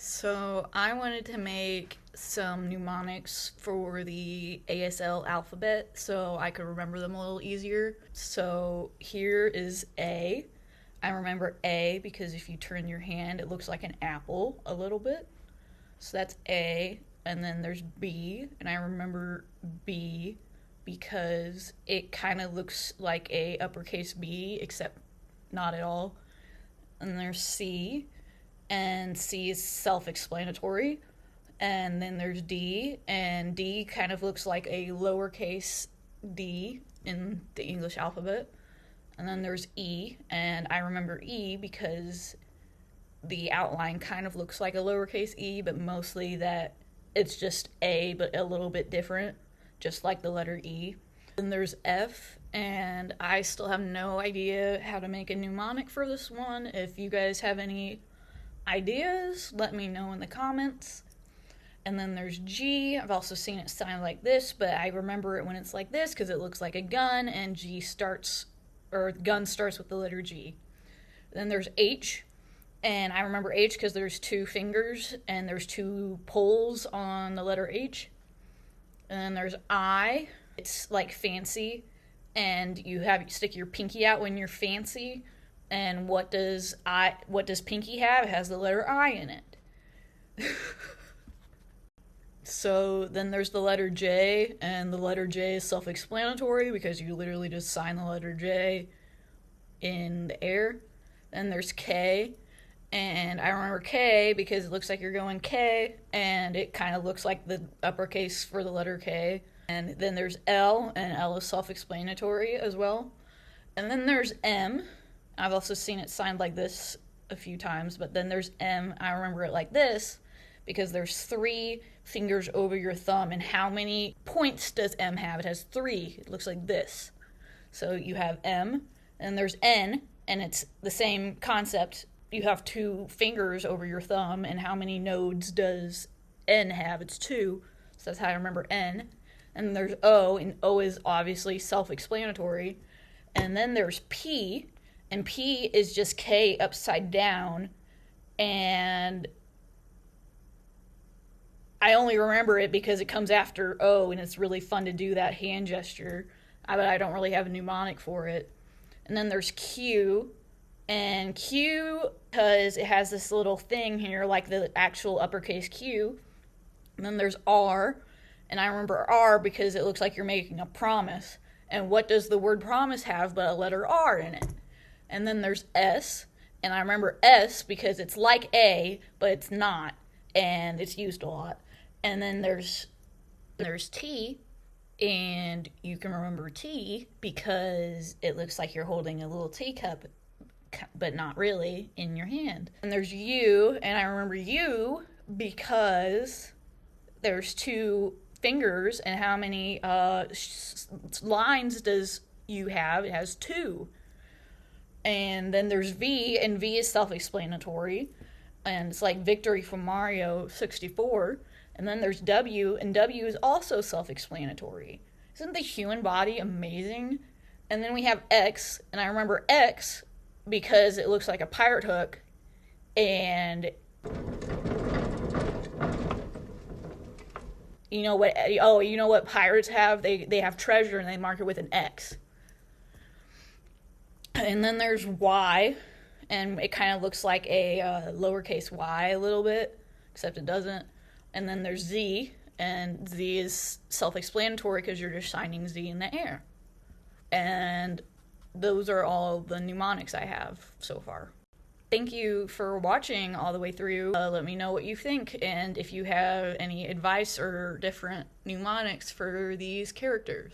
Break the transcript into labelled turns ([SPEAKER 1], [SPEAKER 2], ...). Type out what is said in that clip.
[SPEAKER 1] So I wanted to make some mnemonics for the ASL alphabet so I could remember them a little easier. So here is A. I remember A because if you turn your hand, it looks like an apple a little bit. So that's A. And then there's B, and I remember B because it kind of looks like a uppercase B, except not at all. And there's C, and C is self-explanatory. And then there's D, and D kind of looks like a lowercase d in the English alphabet. And then there's E, and I remember E because the outline kind of looks like a lowercase e, but mostly that it's just A, but a little bit different, just like the letter E. Then there's F, and I still have no idea how to make a mnemonic for this one. If you guys have any ideas, let me know in the comments. And then there's G. I've also seen it signed like this, but I remember it when it's like this because it looks like a gun, and gun starts with the letter G. Then there's H, and I remember H because there's two fingers and there's two poles on the letter H. And then there's I. It's like fancy, and you stick your pinky out when you're fancy. And what does pinky have? It has the letter I in it. So then there's the letter J, and the letter J is self-explanatory because you literally just sign the letter J in the air. Then there's K, and I remember K because it looks like you're going K, and it kind of looks like the uppercase for the letter K. And then there's L, and L is self-explanatory as well. And then there's M. I've also seen it signed like this a few times, but then there's M. I remember it like this because there's three fingers over your thumb, and how many points does M have? It has three. It looks like this. So you have M, and there's N, and it's the same concept. You have two fingers over your thumb, and how many nodes does N have? It's two. So that's how I remember N. And there's O, and O is obviously self-explanatory. And then there's P, and P is just K upside down, and I only remember it because it comes after O, and it's really fun to do that hand gesture, but I don't really have a mnemonic for it. And then there's Q, and Q, because it has this little thing here, like the actual uppercase Q. And then there's R, and I remember R because it looks like you're making a promise. And what does the word promise have but a letter R in it? And then there's S, and I remember S because it's like A, but it's not, and it's used a lot. And then there's T, and you can remember T because it looks like you're holding a little teacup, but not really, in your hand. And there's U, and I remember U because there's two fingers, and how many lines does U have? It has two. And then there's V, and V is self-explanatory, and it's like victory from Mario 64. And then there's W, and W is also self-explanatory. Isn't the human body amazing? And then we have X, and I remember X because it looks like a pirate hook, and you know what pirates have? They have treasure, and they mark it with an X. And then there's Y, and it kind of looks like a lowercase y a little bit, except it doesn't. And then there's Z, and Z is self-explanatory because you're just shining Z in the air. And those are all the mnemonics I have so far. Thank you for watching all the way through. Let me know what you think, and if you have any advice or different mnemonics for these characters.